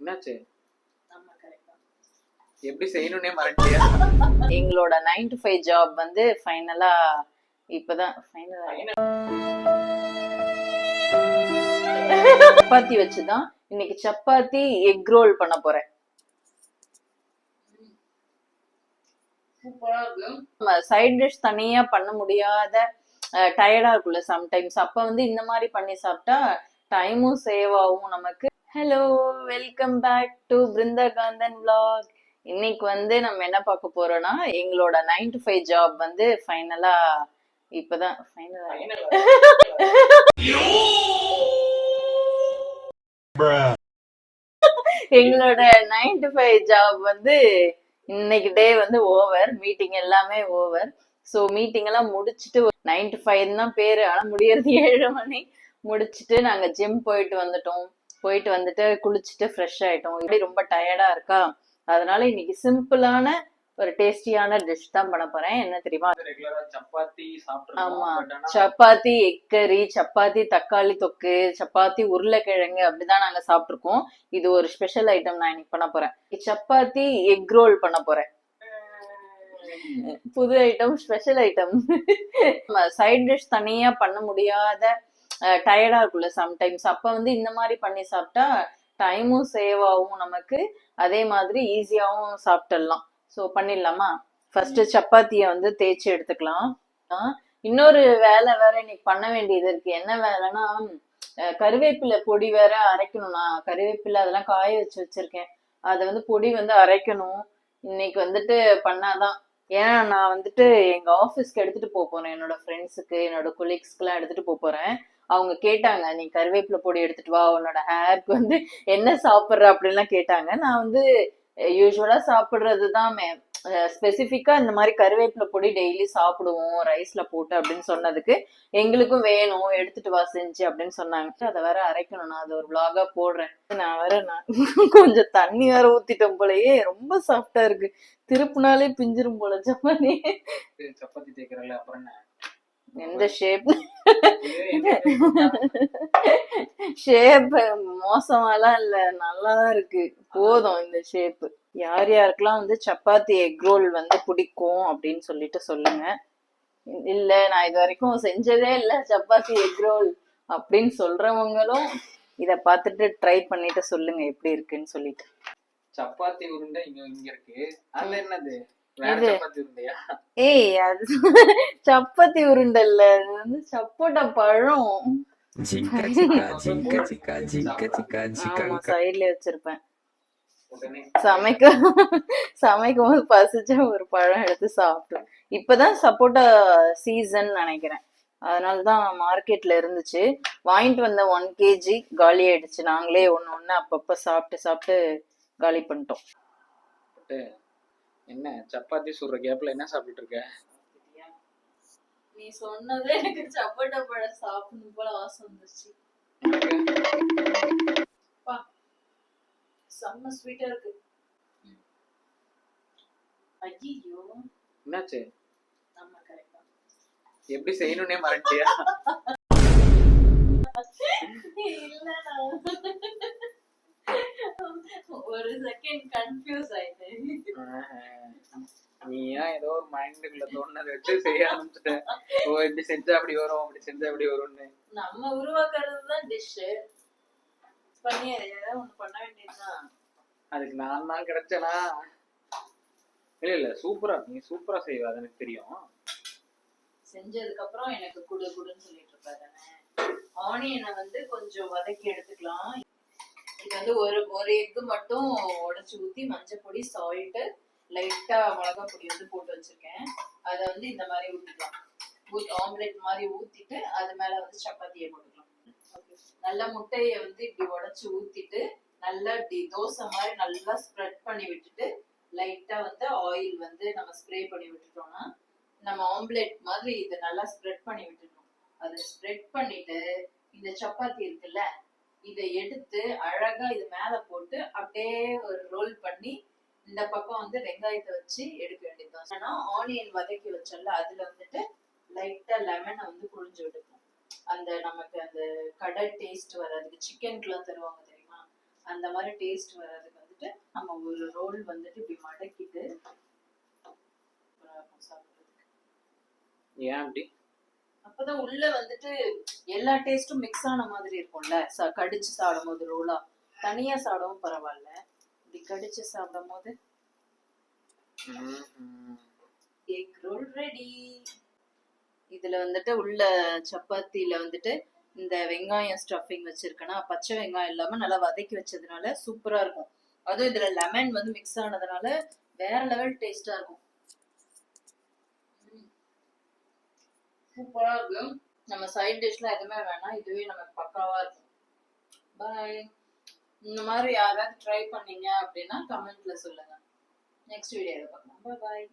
என்னாச்சு? எப்படி செய்யணும்னே மறந்துட்டியா? எங்களோட 9 to 5 ஜாப் வந்து ஃபைனலா இப்பதான் சப்பாத்தி வச்சுதான் இன்னைக்கு சப்பாத்தி எக் ரோல் பண்ண போறேன். சைட் டிஷ் தனியா பண்ண முடியாத டயர்டா இருக்குல்ல சம்டைம்ஸ், அப்ப வந்து இந்த மாதிரி பண்ணி சாப்பிட்டா டைமும் சேவ் ஆகும் நமக்கு. Hello, welcome back to Brindhakanthan vlog. இன்னைக்கு வந்து நம்ம என்ன பார்க்க போறோம்னா, எங்களோட 9 to 5 ஜாப் வந்து ஃபைனலா இப்பதான் எங்களோட 9 to 5 ஜாப் வந்து இன்னைக்கு டே வந்து ஓவர், மீட்டிங் எல்லாமே ஓவர். ஸோ மீட்டிங் எல்லாம் முடிச்சுட்டு 9 to 5 தான் பேரு, ஆனா முடியறது 7 மணி. முடிச்சுட்டு நாங்க ஜிம் போயிட்டு வந்துட்டோம். போயிட்டு வந்துட்டு குளிச்சுட்டு ஃப்ரெஷ் ஆயிட்டோம். இப்படி ரொம்ப டயர்டா இருக்கா, அதனால இன்னைக்கு சிம்பிளான ஒரு டேஸ்டியான டிஷ் தான் பண்ண போறேன். என்ன தெரியுமா? சப்பாத்தி ஆமா, சப்பாத்தி எக் கறி, சப்பாத்தி தக்காளி தொக்கு, சப்பாத்தி உருளைக்கிழங்கு அப்படிதான் நாங்க சாப்பிட்டுருக்கோம். இது ஒரு ஸ்பெஷல் ஐட்டம் நான் இன்னைக்கு பண்ண போறேன். சப்பாத்தி எக் ரோல் பண்ண போறேன். புது item, special item. Side dish தனியா பண்ண முடியாத டயர்டா இருக்குல்ல சம்டைம்ஸ், அப்ப வந்து இந்த மாதிரி பண்ணி சாப்பிட்டா டைமும் சேவ் ஆகும் நமக்கு, அதே மாதிரி ஈஸியாவும் சாப்பிட்டுடலாம். ஸோ பண்ணிடலாமா? ஃபர்ஸ்ட் சப்பாத்திய வந்து தேய்ச்சி எடுத்துக்கலாம். இன்னொரு வேலை வேற இன்னைக்கு பண்ண வேண்டியது இருக்கு. என்ன வேலைன்னா, கருவேப்பிலை பொடி வேற அரைக்கணும். நான் கருவேப்பிலை அதெல்லாம் காய வச்சு வச்சிருக்கேன். அதை வந்து பொடி வந்து அரைக்கணும். இன்னைக்கு வந்துட்டு பண்ணாதான். ஏன்னா நான் வந்துட்டு எங்க ஆபீஸ்க்கு எடுத்துட்டு போறேன். என்னோட ஃப்ரெண்ட்ஸுக்கு, என்னோட கொலீக்ஸ்க்கு எல்லாம் எடுத்துட்டு போறேன். அவங்க கேட்டாங்க, நீ கருவேப்பிலை பொடி எடுத்துட்டு வா, உன்னோட ஹேருக்கு வந்து என்ன சாப்பிட்ற அப்படின்லாம் கேட்டாங்க. நான் வந்து யூஸ்வலா சாப்பிடுறதுதான், ஸ்பெசிஃபிக்கா இந்த மாதிரி கருவேப்பிலை பொடி டெய்லி சாப்பிடுவோம் ரைஸ்ல போட்டு அப்படின்னு சொன்னதுக்கு, எங்களுக்கும் வேணும் எடுத்துட்டு வா செஞ்சு அப்படின்னு சொன்னாங்க. அதை வேற அரைக்கணும். நான் அதை ஒரு vlog-ஆ போடுறேன். நான் கொஞ்சம் தண்ணி வேற ஊத்திட்டேன் போலயே, ரொம்ப சாஃப்டா இருக்கு. திருப்புனாலே பிஞ்சிரும் போல சப்பாத்தி. சப்பாத்தி தேய்க்கிறல அப்புறம் என்ன? எந்த ஷேப் ஷேப் மோசமாலாம் இல்ல, நல்லாதான் இருக்கு. போதும் இந்த ஷேப். யார் யாருக்கெல்லாம் வந்து சப்பாத்தி எக் ரோல் வந்து பிடிக்கும் அப்படின்னு சொல்லிட்டு சொல்லுங்க. இல்ல நான் இது வரைக்கும் செஞ்சதே இல்ல சப்பாத்தி எக் ரோல் அப்படின்னு சொல்றவங்களும் இத பார்த்துட்டு ட்ரை பண்ணிட்டு சொல்லுங்க எப்படி இருக்குன்னு சொல்லிட்டு. சப்பாத்தி உருண்டை இங்க இருக்கு. அது என்னது? ஏய், அது சப்பாத்தி உருண்டை இல்ல, அது வந்து சப்போட்டா பழம். சைட்ல வச்சிருப்பேன். சமைக்கும் போது பசிச்சா ஒரு பழம் எடுத்து சாப்பிட்டோம். இப்பதான் சப்போட்டா சீசன் நினைக்கிறேன், அதனாலதான் மார்க்கெட்ல இருந்துச்சு. வாங்கிட்டு வந்த 1 kg காலி ஆயிடுச்சு. நாங்களே ஒண்ணு அப்பப்ப சாப்பிட்டு காலி பண்ணிட்டோம். என்ன சப்பாத்தி சுடுற கேப்ல என்ன சாப்பிட்டு இருக்க? நீ சொன்னதே எனக்கு சப்போட்டா பழம் சாப்பிடணும் போல ஆசை வந்துருச்சு. செம்ம ஸ்வீட்டா இருக்கு. ஐயோ, என்னாச்சு? எப்படி செய்யணும்னே மறந்துட்டியா? ஒரு செகண்ட் கன்ஃபியூஸ் ஆயிட்டேன். நீயா ஏதோ ஒரு மைண்டுக்குள்ள தோணுனதை வச்சு செய்ய ஆரம்பிச்சுட்ட. ஓ இப்படி செஞ்சா அப்படி வரும், அப்படி செஞ்சா அப்படி வரும்னு. நம்ம உருவாக்குறதுதான் டிஷ். பண்ணி ஏதாவது ஒண்ணு பண்ண வேண்டியதுதான். அதுக்கு 4 நாள் கிடைச்சனா? இல்ல சூப்பரா, நீ சூப்பரா செய்வ, அது எனக்கு தெரியும். செஞ்சதுக்கு அப்புறம் எனக்கு குடுன்னு சொல்லிட்டு இருப்பாரு. ஆனியனை வந்து கொஞ்சம் வதக்கி எடுத்துக்கலாம். இது வந்து ஒரு எக்கு மட்டும் உடைச்சு ஊத்தி மஞ்சள் பொடி, சால்ட், லைட்டா மிளகாய் பொடி வந்து போட்டு வச்சிருக்கேன். அதை வந்து இந்த மாதிரி ஊத்திக்கலாம். ஆம்லெட் மாதிரி ஊத்திட்டு அது மேல வந்து சப்பாத்தியை போட்டுக்கலாம். நல்ல முட்டைய வந்து இப்படி உடைச்சு ஊத்திட்டு நல்லா தோசை மாதிரி நல்லா ஸ்ப்ரெட் பண்ணி விட்டுட்டு, லைட்டா வந்து ஆயில் வந்து நம்ம ஸ்ப்ரே பண்ணி விட்டுட்டோம்னா நம்ம ஆம்லெட் மாதிரி இதை நல்லா ஸ்ப்ரெட் பண்ணி விட்டுட்டோம். அதை ஸ்ப்ரெட் பண்ணிட்டு இந்த சப்பாத்தி இருக்குல்ல, இதை எடுத்து அழகா இது மேல போட்டு அப்படியே ஒரு ரோல் பண்ணி இந்த பக்கம் வந்து வெங்காயத்தை வச்சு எடுக்க வேண்டியதுதான். ஆனா ஆனியன் வதக்கி வச்சோம்ல, அதுல வந்துட்டு லைட்டா லெமனை வந்து புழிஞ்சு விடுவோம். அந்த நமக்கு அந்த கடை டேஸ்ட் வர்றதுக்கு. சிக்கனுக்குலாம் தருவாங்க தெரியுமா, அந்த அந்த மாதிரி டேஸ்ட் வர்றதுக்கு வந்துட்டு நம்ம ஒரு ரோல் வந்துட்டு இப்படி மடக்கிட்டு சாப்பிடுறதுக்கு. ஏன் அப்படி? அப்பதான் உள்ள வந்துட்டு எல்லா டேஸ்டும் மிக்ஸ் ஆன மாதிரி இருக்கும்ல. கடிச்சு சாப்பிடும் போது ரோலா, தனியா சாப்பிடவும் பரவாயில்ல, இப்படி கடிச்சு சாப்பிடும் போது எக் ரோல் ரெடி. இதுல வந்துட்டு உள்ள சப்பாத்தில வந்துட்டு இந்த வெங்காயம் ஸ்டஃபிங் வச்சிருக்கேன்னா, பச்சை வெங்காயம் இல்லாம நல்லா வதக்கி வச்சதுனால சூப்பரா இருக்கும். அதுவும் இதுல லெமன் வந்து மிக்ஸ் ஆனதுனால வேற லெவல் டேஸ்டா இருக்கும். சூப்பரா இருக்கு. நம்ம சைட் டிஷ்ல எதுவுமே வேணாம், இதுவே நமக்கு பக்காவா இருக்கும். பாய். இந்த மாதிரி யாராவது ட்ரை பண்ணீங்க அப்படின்னா கமெண்ட்ல சொல்லுங்க. நெக்ஸ்ட் வீடியோல பார்க்கலாம். பாய்.